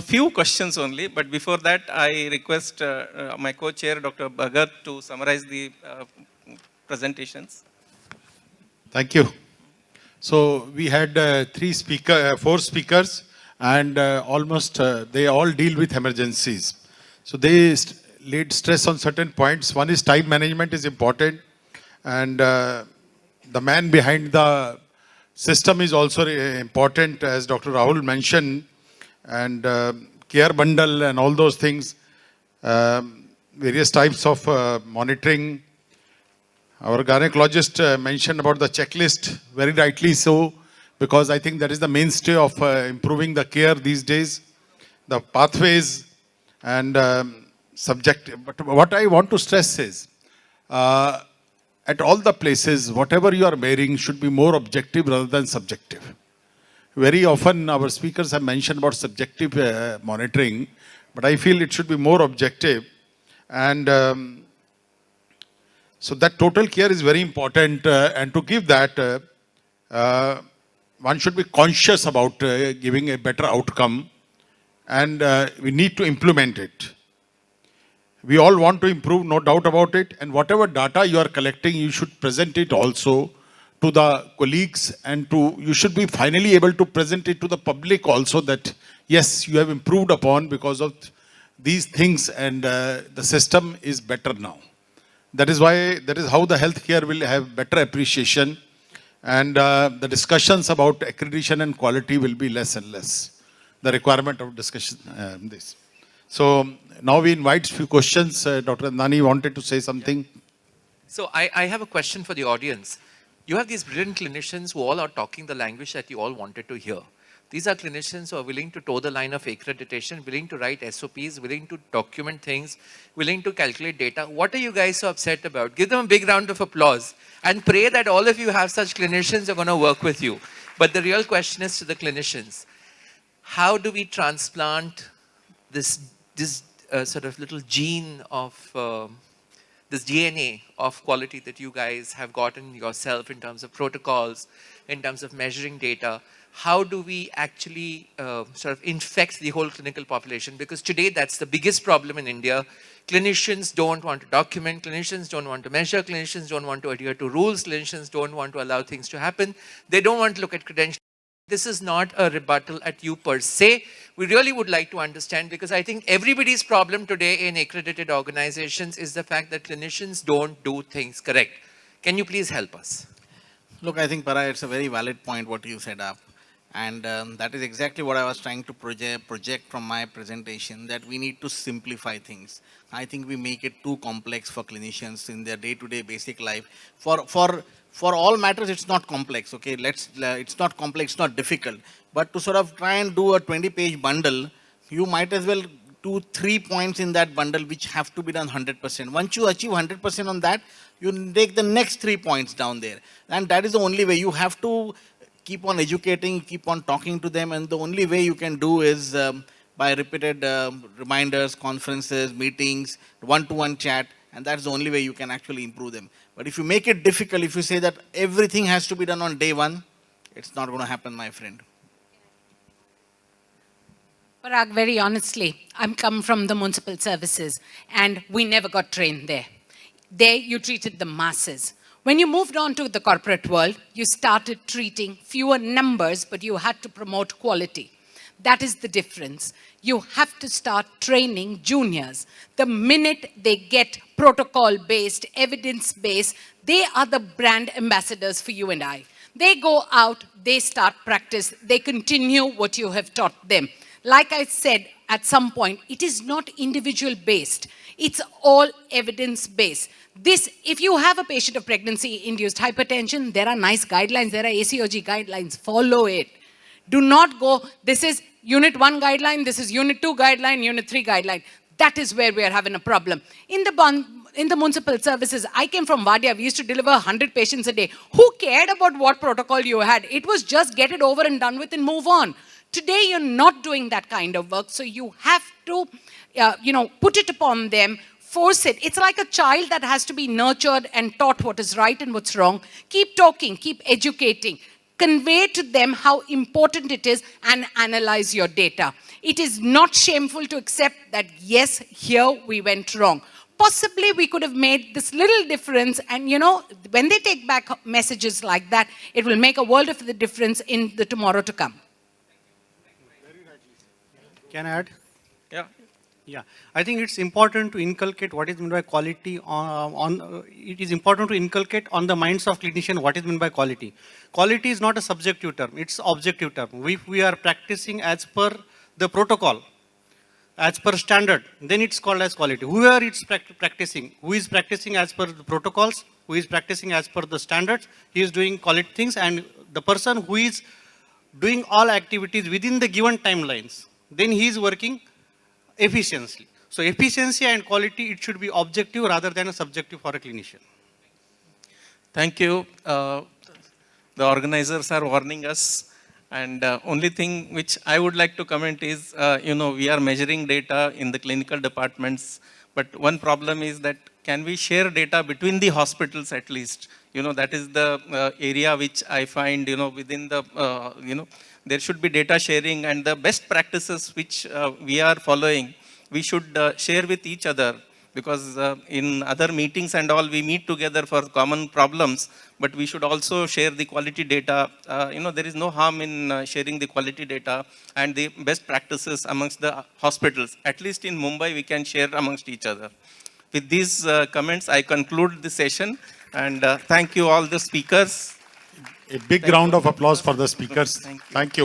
a few questions only, but before that, I request my co-chair, Dr. Bhagat, to summarize the presentations. Thank you. So we had four speakers, and almost they all deal with emergencies. So they laid stress on certain points. One is time management is important, and the man behind the system is also important, as Dr. Rahul mentioned, and care bundle and all those things, various types of monitoring. Our gynecologist mentioned about the checklist, very rightly so, because I think that is the mainstay of improving the care these days, the pathways and subject. But what I want to stress is, at all the places, whatever you are bearing should be more objective rather than subjective. Very often our speakers have mentioned about subjective monitoring, but I feel it should be more objective. And so that total care is very important, and to give that, one should be conscious about giving a better outcome, and we need to implement it. We all want to improve, no doubt about it, and whatever data you are collecting, you should present it also to the colleagues, and you should be finally able to present it to the public also, that yes, you have improved upon because of these things, and the system is better now. That is how the healthcare will have better appreciation, and the discussions about accreditation and quality will be less and less. The requirement of discussion this. So now we invite few questions. Dr. Nani wanted to say something. So I have a question for the audience. You have these brilliant clinicians who all are talking the language that you all wanted to hear. These are clinicians who are willing to toe the line of accreditation, willing to write SOPs, willing to document things, willing to calculate data. What are you guys so upset about? Give them a big round of applause and pray that all of you have such clinicians who are going to work with you. But the real question is to the clinicians. How do we transplant this sort of little gene of this DNA of quality that you guys have gotten yourself in terms of protocols, in terms of measuring data? How do we actually sort of infect the whole clinical population? Because today that's the biggest problem in India. Clinicians don't want to document, clinicians don't want to measure, clinicians don't want to adhere to rules, clinicians don't want to allow things to happen. They don't want to look at credentials. This is not a rebuttal at you per se. We really would like to understand, because I think everybody's problem today in accredited organizations is the fact that clinicians don't do things correct. Can you please help us? Look, I think, Para, it's a very valid point what you set up. And that is exactly what I was trying to project from my presentation, that we need to simplify things. I think we make it too complex for clinicians in their day-to-day basic life. For all matters, it's not complex, okay? It's not complex, it's not difficult. But to sort of try and do a 20-page bundle, you might as well do 3 points in that bundle which have to be done 100%. Once you achieve 100% on that, you take the next 3 points down there. And that is the only way. You have to keep on educating, keep on talking to them, and the only way you can do is by repeated reminders, conferences, meetings, one-to-one chat, and that's the only way you can actually improve them. But if you make it difficult, if you say that everything has to be done on day one, it's not going to happen, my friend. Parag, very honestly, I'm come from the municipal services, and we never got trained there. There, you treated the masses. When you moved on to the corporate world, you started treating fewer numbers, but you had to promote quality. That is the difference. You have to start training juniors. The minute they get protocol-based, evidence-based, they are the brand ambassadors for you and I. They go out, they start practice, they continue what you have taught them. Like I said at some point, it is not individual-based. It's all evidence-based. This, if you have a patient of pregnancy-induced hypertension, there are nice guidelines, there are ACOG guidelines, follow it. Do not go, this is Unit 1 guideline, this is Unit 2 guideline, Unit 3 guideline. That is where we are having a problem. In the municipal services, I came from Wadia, we used to deliver 100 patients a day. Who cared about what protocol you had? It was just get it over and done with and move on. Today, you're not doing that kind of work, so you have to, put it upon them, force it. It's like a child that has to be nurtured and taught what is right and what's wrong. Keep talking, keep educating. convey to them how important it is and analyze your data. It is not shameful to accept that, yes, here we went wrong. Possibly we could have made this little difference, and when they take back messages like that, it will make a world of the difference in the tomorrow to come. Can I add? Yeah. Yeah, I think it's important to inculcate what is meant by quality it is important to inculcate on the minds of clinician what is meant by quality. Quality is not a subjective term, it's objective term. If we are practicing as per the protocol, as per standard, then it's called as quality. Whoever it's practicing, who is practicing as per the protocols, who is practicing as per the standards, he is doing quality things, and the person who is doing all activities within the given timelines, then he is working efficiently. So efficiency and quality, it should be objective rather than a subjective for a clinician. Thank you. The organizers are warning us. And only thing which I would like to comment is, we are measuring data in the clinical departments, but one problem is that can we share data between the hospitals at least? That is the area which I find, within the, there should be data sharing, and the best practices which we are following, we should share with each other, because in other meetings and all, we meet together for common problems, but we should also share the quality data. There is no harm in sharing the quality data and the best practices amongst the hospitals. At least in Mumbai, we can share amongst each other. With these comments, I conclude the session, and thank you all the speakers. A big round of applause for the speakers. Thank you.